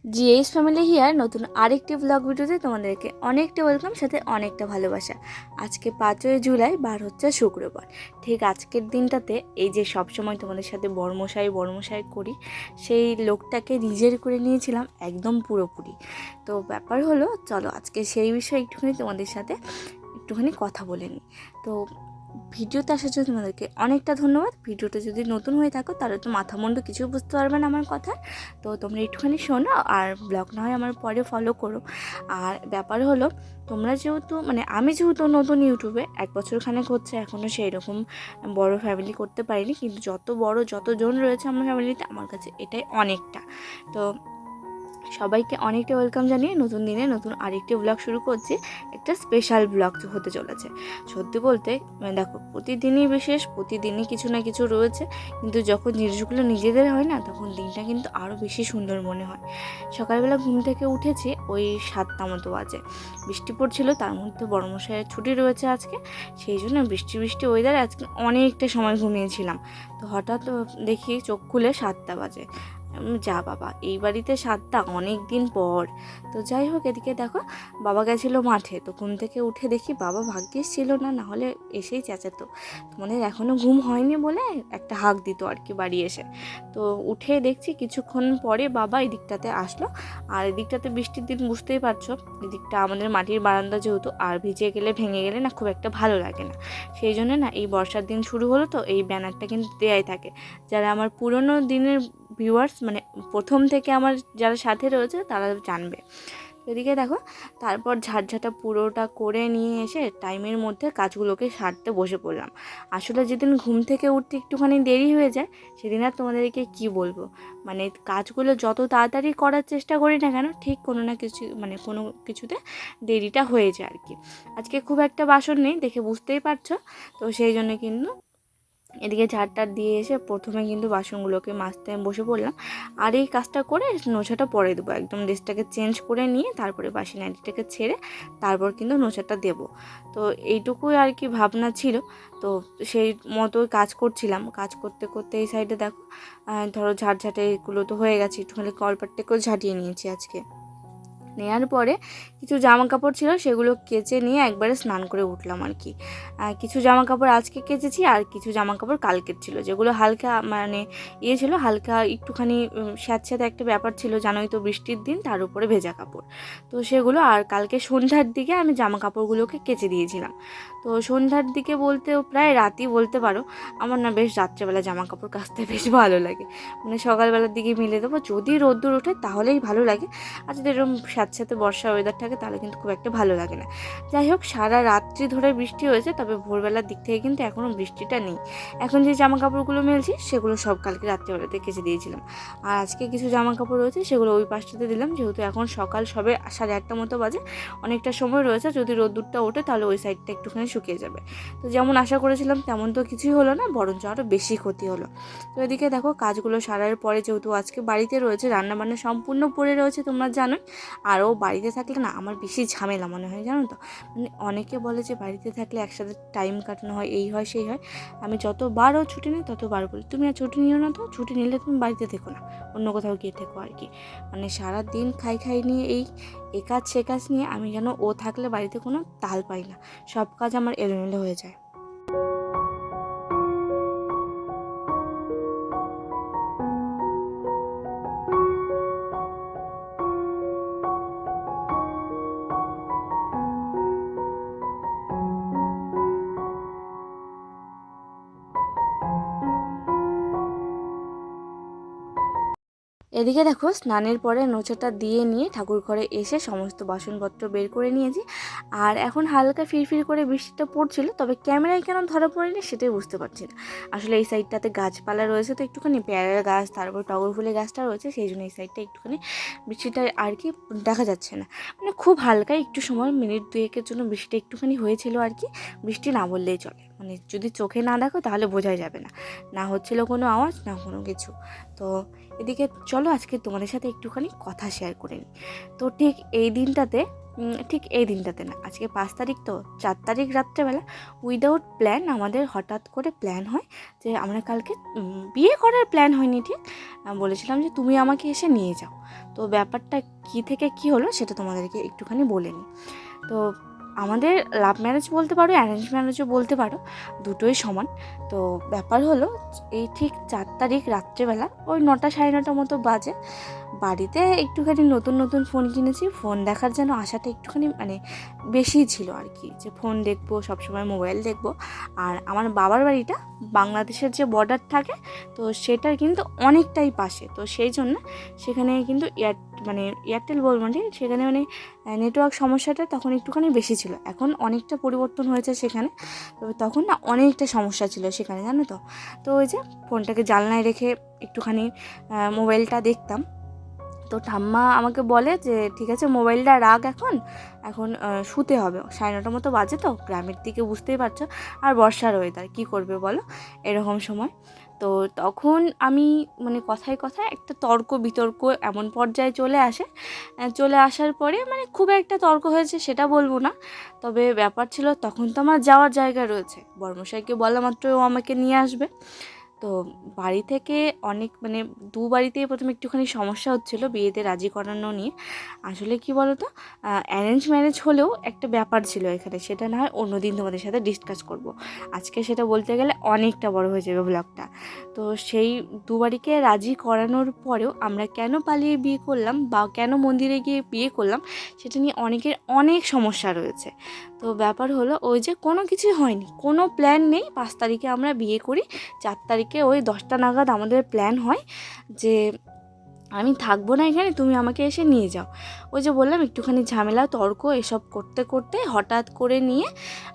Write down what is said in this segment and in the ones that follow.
GS family here নতুন আরেকটি blog ভিডিওতে তোমাদেরকে অনেকটা ওয়েলকাম, সাথে অনেকটা ভালোবাসা। আজকে 5ই জুলাই, বার হচ্ছে শুক্রবার। ঠিক আজকের দিনটাতে এই যে সবসময় তোমাদের সাথে বর্মশাই করি, সেই লোকটাকে নিজের করে নিয়েছিলাম একদম পুরোপুরি। তো ব্যাপার হলো, চলো আজকে সেই বিষয়ে একটুখানি তোমাদের সাথে কথা বলে নিই। তো ভিডিওতে আসার জন্য তোমাদেরকে অনেকটা ধন্যবাদ। ভিডিওটা যদি নতুন হয়ে থাকো তাহলে তো মাথা মুন্ডু কিছু বুঝতে পারবে না আমার কথা। তো তোমরা একটুখানি শোনো, আর ব্লগ না হয় আমার পরে ফলো করো। আর ব্যাপার হলো, তোমরা যেহেতু আমি যেহেতু নতুন ইউটিউবে 1 বছর খানেক হচ্ছে, এখনও সেই রকম বড় ফ্যামিলি করতে পারিনি, কিন্তু যতজন রয়েছে আমার ফ্যামিলিতে, আমার কাছে এটাই অনেকটা। তো সবাইকে অনেকটা ওয়েলকাম জানিয়ে নতুন দিনে নতুন আরেকটি ব্লগ শুরু করছি। একটা স্পেশাল ব্লগ হতে চলেছে। সত্যি বলতে দেখো, প্রতিদিনই বিশেষ, প্রতিদিনই কিছু না কিছু রয়েছে, কিন্তু যখন জিনিসগুলো নিজেদের হয় না, তখন দিনটা কিন্তু আরও বেশি সুন্দর মনে হয়। সকালবেলা ঘুম থেকে উঠেছি ওই 7টা মতো বাজে। বৃষ্টি পড়ছিল, তার মধ্যে বড়মশাইয়ের ছুটি রয়েছে আজকে, সেই জন্য বৃষ্টি ওয়েদারে আজকে অনেকটা সময় ঘুমিয়েছিলাম। তো হঠাৎ দেখি চোখ খুলে 7টা বাজে। যা বাবা, এই বাড়িতে 7টা, অনেক দিন পর। তো যাই হোক, এদিকে দেখো বাবা গেছিলো মাঠে। তো ঘুম থেকে উঠে দেখি বাবা ভাগ্যিস ছিল না, নাহলে এসেই চেঁচাতো। তোমাদের এখনও ঘুম হয়নি বলে একটা হাঁক দিত আর কি বাড়ি এসে। তো উঠে দেখছি কিছুক্ষণ পরে বাবা এদিকটাতে আসলো। আর এদিকটাতে বৃষ্টির দিন, বুঝতেই পারছো, এদিকটা আমাদের মাটির বারান্দা যেহেতু, আর ভিজে গেলে ভেঙে গেলে না খুব একটা ভালো লাগে না। সেই জন্য না, এই বর্ষার দিন শুরু হলো তো এই ব্যানারটা কিন্তু দেয়াই থাকে। যারা আমার পুরনো দিনের ভিউয়ার্স, প্রথম থেকে আমার যারা সাথে রয়েছে তারা জানবে। এদিকে দেখো, তারপর ঝাড়ঝাঁটা পুরোটা করে নিয়ে এসে টাইমের মধ্যে কাজগুলোকে সারতে বসে পড়লাম। আসলে যেদিন ঘুম থেকে উঠতে একটুখানি দেরি হয়ে যায়, সেদিন আর তোমাদেরকে কি বলবো, কাজগুলো যত তাড়াতাড়ি করার চেষ্টা করি না কেন, ঠিক কোনো কিছুতে দেরিটা হয়ে যায় আর কি। আজকে খুব একটা বাসন নেই দেখে বুঝতেই পারছো। তো সেই জন্য কিন্তু এদিকে ঝাড়টা দিয়ে এসে প্রথমে কিন্তু বাসনগুলোকে মাজতে আমি বসে পড়লাম। আর এই কাজটা করে নোছাটা পরে দেবো, একদম ড্রেসটাকে চেঞ্জ করে নিয়ে তারপরে বাসি নাইটিটাকে ছেড়ে তারপর কিন্তু নোছাটা দেবো। তো এইটুকুই আর কি ভাবনা ছিল। তো সেই মতোই কাজ করছিলাম। কাজ করতে করতে এই সাইডে দেখো, ধরো ঝাড়ঝাটে এগুলো তো হয়ে গেছে, একটুখানি কলপাটটাকেও ঝাঁটিয়ে নিয়েছি আজকে। নেওয়ার পরে কিছু জামা কাপড় ছিল, সেগুলো কেচে নিয়ে একবারে স্নান করে উঠলাম আর কি। কিছু জামা কাপড় আজকে কেচেছি, আর কিছু জামা কাপড় কালকের ছিল, যেগুলো হালকা ছিল, হালকা একটুখানি স্যাঁতস্যাঁতে একটা ব্যাপার ছিল, জানোই তো বৃষ্টির দিন, তার উপরে ভেজা কাপড়। তো সেগুলো আর কালকে সন্ধ্যার দিকে আমি জামা কাপড়গুলোকে কেচে দিয়েছিলাম। তো সন্ধ্যার দিকে বলতেও প্রায় রাতই বলতে পারো। আমার না বেশ রাত্রেবেলা জামা কাপড় কাচতে বেশ ভালো লাগে। সকালবেলার দিকে মিলে দেবো, যদি রোদ্দুর ওঠে তাহলেই ভালো লাগে। আর যদি এরকম সাথে বর্ষা ওয়েদার থাকে তাহলে কিন্তু খুব একটা ভালো লাগে না। যাই হোক, সারা রাত্রি ধরে বৃষ্টি হয়েছে, তবে ভোরবেলার দিক থেকে কিন্তু এখনও বৃষ্টিটা নেই। এখন যে জামা কাপড়গুলো মেলছি সেগুলো সব কালকে রাত্রিবেলাতে কেচে দিয়েছিলাম। আর আজকে কিছু জামা কাপড় রয়েছে, সেগুলো ওই পাশটাতে দিলাম, যেহেতু এখন সকাল সবে 8:30 মতো বাজে, অনেকটা সময় রয়েছে। যদি রোদ্দুরটা ওঠে তাহলে ওই সাইডটা একটুখানি শুকিয়ে যাবে। তো যেমন আশা করেছিলাম তেমন তো কিছুই হলো না, বরঞ্চ আরও বেশি ক্ষতি হলো। তো এদিকে দেখো, কাজগুলো সারার পরে যেহেতু আজকে বাড়িতে রয়েছে, রান্নাবান্না সম্পূর্ণ পড়ে রয়েছে, তোমরা জানোই। আরও বাড়িতে থাকলে না আমার বেশি ঝামেলা মনে হয়, জানো তো। অনেকে বলে যে বাড়িতে থাকলে একসাথে টাইম কাটানো হয়, এই হয় সেই হয়। আমি যতবারও ছুটি নিই ততবার বলি, তুমি আর ছুটি নিও না, তো ছুটি নিলে তুমি বাড়িতে থেকো না, অন্য কোথাও গিয়ে থেকো আর কি। সারা দিন খাই নিয়ে এ কাজ সে কাজ নিয়ে আমি যেন ও থাকলে বাড়িতে কোনো তাল পাই না, সব কাজ আমার এলোমেলো হয়ে যায়। এদিকে দেখো, স্নানের পরে নোছাটা দিয়ে নিয়ে ঠাকুর ঘরে এসে সমস্ত বাসনপত্র বের করে নিয়েছি। আর এখন হালকা ফিরফির করে বৃষ্টিটা পড়ছিল, তবে ক্যামেরায় কেন ধরা পড়েনি সেটাই বুঝতে পারছি না। আসলে এই সাইডটাতে গাছপালা রয়েছে, তো একটুখানি পেয়ারার গাছ, তারপর টগর ফুলের গাছটা রয়েছে, সেই জন্য এই সাইডটা একটুখানি বৃষ্টিটা আর কি দেখা যাচ্ছে না। খুব হালকা একটু সময়, মিনিট 2-1-এর জন্য বৃষ্টিটা একটুখানি হয়েছিল আর কি। বৃষ্টি না বললেই চলে, মানে যদি চোখে না দেখো তাহলে বোঝাই যাবে না, না হচ্ছিল কোনো আওয়াজ না কোনো কিছু। তো এদিকে চলো আজকে তোমাদের সাথে একটুখানি কথা শেয়ার করে নিই। তো ঠিক এই দিনটাতে না, আজকে 5 তারিখ, তো 4 তারিখ রাত্রেবেলা উইদাউট প্ল্যান আমাদের হঠাৎ করে প্ল্যান হয় যে আমরা কালকে বিয়ে করার প্ল্যান হয়নি ঠিক, বলেছিলাম যে তুমি আমাকে এসে নিয়ে যাও। তো ব্যাপারটা কী থেকে কী হলো সেটা তোমাদেরকে একটুখানি বলে নিই। তো আমাদের লাভ ম্যারেজ বলতে পারো, অ্যারেঞ্জ ম্যারেজও বলতে পারো, দুটোই সমান। তো ব্যাপার হলো এই ঠিক 4 তারিখ রাত্রেবেলা ওই 9টা 9:30 মতো বাজে, বাড়িতে একটুখানি নতুন ফোন কিনেছি, ফোন দেখার যেন আশাটা একটুখানি মানে বেশিই ছিল আর কি, যে ফোন দেখবো, সবসময় মোবাইল দেখবো। আর আমার বাবার বাড়িটা বাংলাদেশের যে বর্ডার থাকে তো সেটার কিন্তু অনেকটাই পাশে, তো সেই জন্য সেখানে কিন্তু এয়ারটেল বলবো না, সেখানে মানে নেটওয়ার্ক সমস্যাটা তখন একটুখানি বেশি ছিল। এখন অনেকটা পরিবর্তন হয়েছে সেখানে, তবে তখন না অনেকটা সমস্যা ছিল সেখানে, জানো তো। তো ওই যে ফোনটাকে জানলায় রেখে একটুখানি মোবাইলটা দেখতাম। তো ঠাম্মা আমাকে বলে যে ঠিক আছে মোবাইলটা রাখ, এখন শুতে হবে, 9:30 মতো বাজে, তো গ্রামের দিকে বুঝতেই পারছো, আর বর্ষার ওয়েদার কী করবে বলো এরকম সময়। তো তখন আমি মানে কথায় একটা তর্ক বিতর্ক এমন পর্যায়ে চলে আসার পরে মানে খুব একটা তর্ক হয়েছে সেটা বলবো না, তবে ব্যাপার ছিল তখন তো আমার যাওয়ার জায়গা রয়েছে, বর্মশাইকে বলা মাত্র ও আমাকে নিয়ে আসবে। তো বাড়ি থেকে অনেক মানে বাড়িতেই প্রথমে একটুখানি সমস্যা হচ্ছিলো বিয়েতে রাজি করানো নিয়ে। আসলে কি বলো তো, অ্যারেঞ্জ ম্যারেজ হলেও একটা ব্যাপার ছিল এখানে, সেটা না হয় অন্যদিন তোমাদের সাথে ডিসকাস করব। আজকে সেটা বলতে গেলে অনেকটা বড় হয়ে যাবে ব্লগটা। তো সেই বাড়িকে রাজি করানোর পরেও আমরা কেন পালিয়ে বিয়ে করলাম বা কেন মন্দিরে গিয়ে বিয়ে করলাম সেটা নিয়ে অনেকের অনেক সমস্যা রয়েছে। তো ব্যাপার হলো ওই যে কোনো কিছুই হয়নি, কোনো প্ল্যান নেই, 5 তারিখে আমরা বিয়ে করি, 4 তারিখে ওই 10টা নাগাদ আমাদের প্ল্যান হয় যে আমি থাকবো না এখানে, তুমি আমাকে এসে নিয়ে যাও। ওই যে বললাম একটুখানি ঝামেলা তর্ক এসব করতে হঠাৎ করে নিয়ে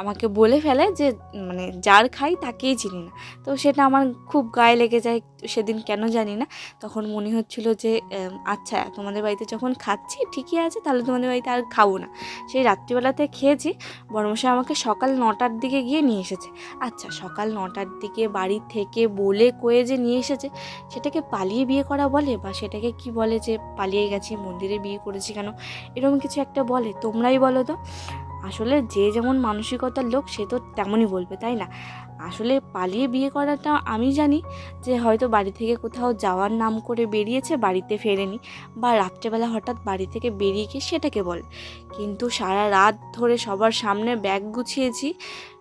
আমাকে বলে ফেলে যে মানে যার খাই তাকেই চিনি না। তো সেটা আমার খুব গায়ে লেগে যায় সেদিন, কেন জানি না। তখন মনে হচ্ছিল যে আচ্ছা তোমাদের বাড়িতে যখন খাচ্ছি ঠিকই আছে, তাহলে তোমাদের বাড়িতে আর খাবো না। সেই রাত্রিবেলাতে খেয়েছি, বড়মশাই আমাকে সকাল 9টার দিকে গিয়ে নিয়ে এসেছে। আচ্ছা সকাল 9টার দিকে বাড়ি থেকে বলে কয়ে যে নিয়ে এসেছে, সেটাকে পালিয়ে বিয়ে করা বলে, বা সেটাকে কি বলে যে পালিয়ে গেছি মন্দিরে বিয়ে করেছি কেন, এরকম কিছু একটা বলে, তোমরাই বলো তো। আসলে যে যেমন মানসিকতার লোক সে তো তেমনই বলবে, তাই না? আসলে পালিয়ে বিয়ে করাটা আমি জানি যে হয়তো বাড়ি থেকে কোথাও যাওয়ার নাম করে বেরিয়েছে, বাড়িতে ফেরেনি, বা রাত্রেবেলা হঠাৎ বাড়ি থেকে বেরিয়ে গিয়ে সেটাকে বলে। কিন্তু সারা রাত ধরে সবার সামনে ব্যাগ গুছিয়েছি,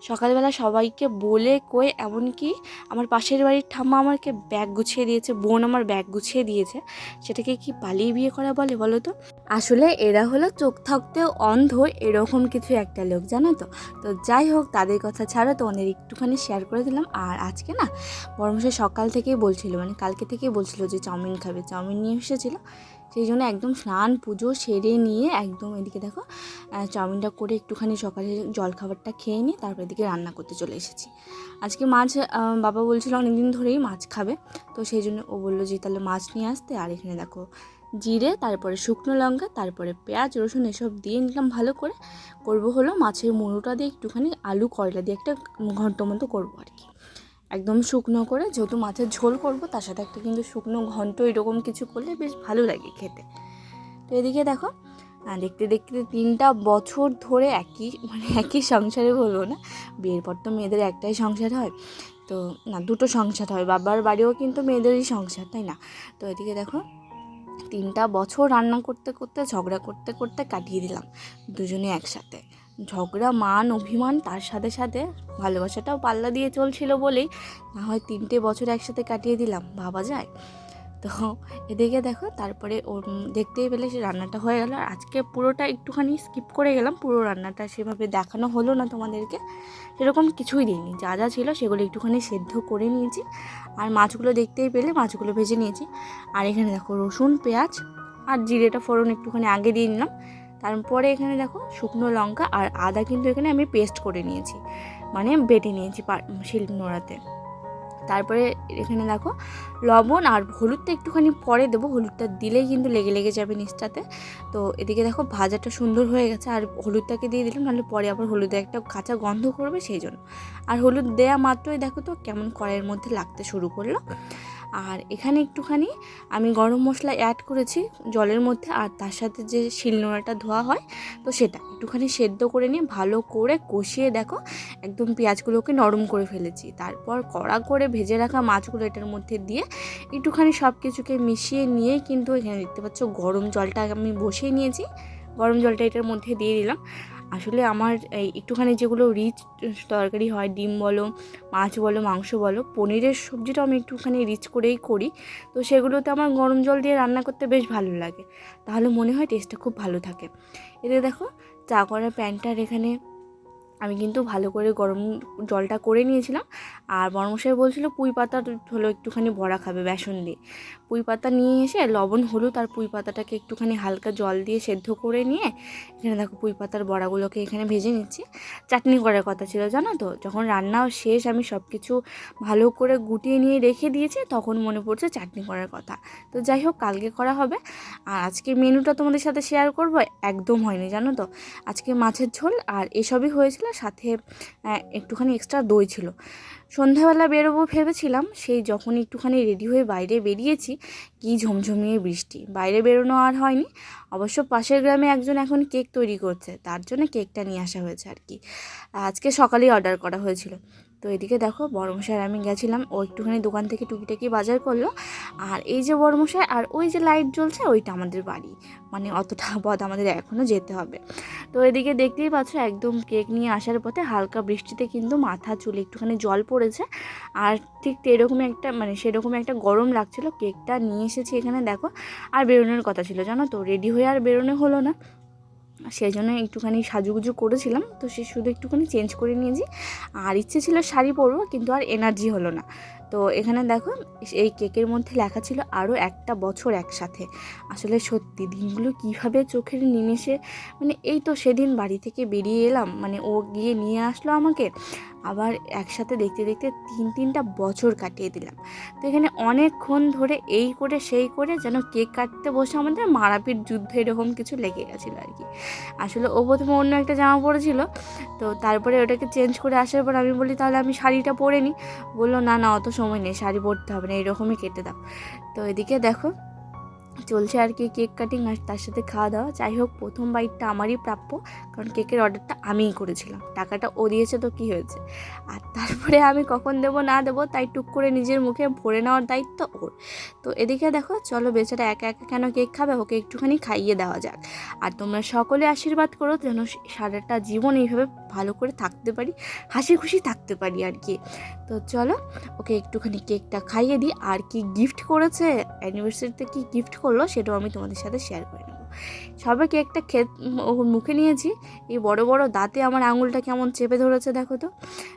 সকালবেলা সবাইকে বলে কয়ে, এমনকি আমার পাশের বাড়ির ঠাম্মা আমাকে ব্যাগ গুছিয়ে দিয়েছে, বোন আমার ব্যাগ গুছিয়ে দিয়েছে, সেটাকে কি পালিয়ে বিয়ে করা বলে বলো তো? আসলে এরা হলো চোখ থাকতেও অন্ধ এরকম কিছু একটা লোক, জানো তো। তো যাই হোক তাদের কথা ছাড়া তোমাদের একটুখানি শেয়ার করে দিলাম। আর আজকে না বড়মশাই সকাল থেকেই বলছিল, মানে কালকে থেকেই বলছিল যে চাউমিন খাবে, চাউমিন নিয়ে এসেছিলো, সেই জন্য একদম স্নান পুজো সেরে নিয়ে একদম এদিকে দেখো চাউমিনটা করে একটুখানি সকালে জলখাবারটা খেয়ে নিয়ে তারপর এদিকে রান্না করতে চলে এসেছি। আজকে মাছ বাবা বলছিল অনেকদিন ধরেই মাছ খাবে, তো সেই জন্য ও বললো যে তাহলে মাছ নিয়ে আসতে। আর এখানে দেখো জিরে, তারপরে শুকনো লঙ্কা, তারপরে পেঁয়াজ রসুন এসব দিয়ে নিলাম ভালো করে। করবো হলো মাছের মুড়োটা দিয়ে একটুখানি আলু করলা দিয়ে একটা ঘন্ট মতো করবো আর কি, একদম শুকনো করে, যেহেতু মাছের ঝোল করব তার সাথে একটা কিন্তু শুকনো ঘন্ট এরকম কিছু করলে বেশ ভালো লাগে খেতে। তো এদিকে দেখো দেখতে 3টা বছর ধরে একই সংসারে, বলবো না, বিয়ের পর তো মেয়েদের একটাই সংসার হয়, তো না 2টো সংসার হয়, বাবার বাড়িও কিন্তু মেয়েদেরই সংসার, তাই না? তো এদিকে দেখো 3টা বছর রান্না করতে ঝগড়া করতে কাটিয়ে দিলাম দুজনে একসাথে। ঝগড়া মান অভিমান তার সাথে ভালোবাসাটাও পাল্লা দিয়ে চলছিল বলেই না হয় 3টে বছর একসাথে কাটিয়ে দিলাম, ভাবা যায়। তো এদিকে দেখো তারপরে ওর দেখতেই পেলে সে রান্নাটা হয়ে গেল। আর আজকে পুরোটা একটুখানি স্কিপ করে গেলাম, পুরো রান্নাটা সেভাবে দেখানো হলো না তোমাদেরকে, সেরকম কিছুই দিইনি, যা ছিল সেগুলো একটুখানি সেদ্ধ করে নিয়েছি। আর মাছগুলো দেখতেই পেলে মাছগুলো ভেজে নিয়েছি। আর এখানে দেখো রসুন পেঁয়াজ আর জিরেটা ফোড়ন একটুখানি আগে দিয়ে নিলাম, তারপরে এখানে দেখো শুকনো লঙ্কা আর আদা কিন্তু এখানে আমি পেস্ট করে নিয়েছি, মানে বেটে নিয়েছি শিলনোড়াতে। তারপরে এখানে দেখো লবণ আর হলুদটা একটুখানি পরে দেবো, হলুদটা দিলেই কিন্তু লেগে লেগে যাবে নিচটাতে। তো এদিকে দেখো ভাজাটা সুন্দর হয়ে গেছে, আর হলুদটাকে দিয়ে দিলাম, নাহলে পরে আবার হলুদে একটা কাঁচা গন্ধ করবে সেই জন্য। আর হলুদ দেয়া মাত্রই দেখো তো কেমন কড়াইয়ের মধ্যে লাগতে শুরু করলো। আর এখানে একটুখানি আমি গরম মশলা অ্যাড করেছি জলের মধ্যে, আর তার সাথে যে শিলনোড়াটা ধোয়া হয় তো সেটা একটুখানি সেদ্ধ করে নিয়ে ভালো করে কষিয়ে দেখো একদম পেঁয়াজগুলোকে নরম করে ফেলেছি। তারপর কড়া করে ভেজে রাখা মাছগুলো এটার মধ্যে দিয়ে একটুখানি সব কিছুকে মিশিয়ে নিয়ে কিন্তু এখানে দেখতে পাচ্ছ গরম জলটা আমি বসিয়ে নিয়েছি, গরম জলটা এটার মধ্যে দিয়ে দিলাম। আসলে আমার এই একটুখানি যেগুলো রিচ তরকারি হয়, ডিম বলো, মাছ বলো, মাংস বলো, পনিরের সবজিটাও আমি একটুখানি রিচ করেই করি, তো সেগুলোতে আমার গরম জল দিয়ে রান্না করতে বেশ ভালো লাগে, তাহলে মনে হয় টেস্টটা খুব ভালো থাকে। এতে দেখো চা করার প্যানটার এখানে আমি কিন্তু ভালো করে গরম জলটা করে নিয়েছিলাম। আর বড়মশাই বলছিল পুঁই পাতা হলো একটুখানি বড়া খাবে বেসন দিয়ে। পুঁই পাতা নিয়ে এসে লবণ হলুদ আর পুঁই পাতাটাকে একটুখানি হালকা জল দিয়ে সেদ্ধ করে নিয়ে এখানে দেখো পুঁই পাতার বড়াগুলোকে এখানে ভেজে নিচ্ছি। চাটনি করার কথা ছিল জানো তো, যখন রান্নাও শেষ আমি সব কিছু ভালো করে গুটিয়ে নিয়ে রেখে দিয়েছি, তখন মনে পড়ছে চাটনি করার কথা। তো যাই হোক, কালকে করা হবে। আর আজকের মেনুটা তোমাদের সাথে শেয়ার করব একদম হয়নি জানো তো, আজকে মাছের ঝোল আর এসবই হয়েছিল, সাথে একটুখানি এক্সট্রা দই ছিল। সন্ধ্যাবেলা বেরোবো ভেবেছিলাম, সেই যখন একটুখানি রেডি হয়ে বাইরে বেরিয়েছি কি ঝমঝমিয়ে বৃষ্টি, বাইরে বেরোনো আর হয়নি। অবশ্য পাশের গ্রামে একজন এখন কেক তৈরি করছে, তার জন্য কেকটা নিয়ে আসা হয়েছে আর কি। আজকে সকালেই অর্ডার করা হয়েছিল। তো এদিকে দেখো বড়মশাই আমি গেছিলাম, ও একটুখানি দোকান থেকে টুকিটাকি বাজার করলো। আর এই যে বড়মশাই আর ওই যে লাইট জ্বলছে ওইটা আমাদের বাড়ি, মানে অতটা পথ আমাদের এখনও যেতে হবে। তো এদিকে দেখতেই পাচ্ছ একদম কেক নিয়ে আসার পথে হালকা বৃষ্টিতে কিন্তু মাথা চুলে একটুখানি জল পড়েছে, আর ঠিক এরকমই একটা মানে সেরকমই একটা গরম লাগছিল। কেকটা নিয়ে এসেছি এখানে দেখো, আর বেরোনোর কথা ছিল জানো তো, রেডি হয়ে আর বেরোনো হলো না, সেই জন্য একটুখানি সাজুগুজু করেছিলাম, তো সে শুধু একটুখানি চেঞ্জ করে নিয়েছি। আর ইচ্ছে ছিল শাড়ি পরবো, কিন্তু আর এনার্জি হলো না। তো এখানে দেখো এই কেকের মধ্যে লেখা ছিল আরও একটা বছর একসাথে। আসলে সত্যি দিনগুলো কীভাবে চোখের নিমেষে, মানে এই তো সেদিন বাড়ি থেকে বেরিয়ে এলাম, মানে ও গিয়ে নিয়ে আসলো আমাকে, আবার একসাথে দেখতে দেখতে তিনটা বছর কাটিয়ে দিলাম। তো এখানে অনেকক্ষণ ধরে এই করে সেই করে যেন কেক কাটতে বসে আমাদের মারাপিট যুদ্ধ এরকম কিছু লেগে গেছিলো আর কি। আসলে ও প্রথমে অন্য একটা জামা পরেছিল, তো তারপরে ওটাকে চেঞ্জ করে আসার পর আমি বলি তাহলে আমি শাড়িটা পরে নিই। বললো না না, অত সময় নেই, শাড়ি পরতে হবে না, এরকমই কেটে দাও। তো এদিকে দেখো চলছে আর কি কেক কাটিং আর তার সাথে খাওয়া দাওয়া। যাই হোক, প্রথম বাইটটা আমারই প্রাপ্য, কারণ কেকের অর্ডারটা আমিই করেছিলাম, টাকাটা ও দিয়েছে তো কী হয়েছে। আর তারপরে আমি কখন দেবো না দেবো তাই টুক করে নিজের মুখে ভরে নেওয়ার দায়িত্ব ওর। তো এদিকে দেখো চলো, বেচারা একা একা কেন কেক খাবে, ওকে একটুখানি খাইয়ে দেওয়া যাক। আর তোমরা সকলে আশীর্বাদ করো যেন সারাটা জীবন এইভাবে ভালো করে থাকতে পারি, হাসি খুশি থাকতে পারি আর কি। তো চলো ওকে একটুখানি কেকটা খাইয়ে দিই। আর কি গিফট করেছে, অ্যানিভার্সারিতে কি গিফট করলো সেটাও আমি তোমাদের সাথে শেয়ার করে নেবো। সবাই কেকটা মুখে নিয়েছি, এই বড় বড় দাঁতে আমার আঙুলটা কেমন চেপে ধরেছে দেখো তো।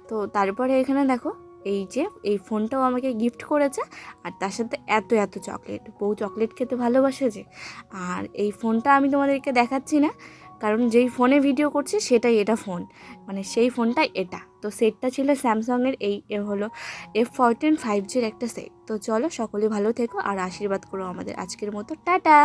তো তারপরে এখানে দেখো এই যে এই ফোনটাও আমাকে গিফট করেছে, আর তার সাথে এত এত চকলেট। বউ চকলেট খেতে ভালোবাসে যে। আর এই ফোনটা আমি তোমাদেরকে দেখাচ্ছি না, কারণ যেই ফোনে ভিডিও করছি সেটাই এটা ফোন, মানে সেই ফোনটাই এটা। তো সেটটা ছিল স্যামসাংয়ের, এই হলো F14 5G একটা সেট। তো চলো সকলে ভালো থেকো আর আশীর্বাদ করো আমাদের। আজকের মতো টাটা।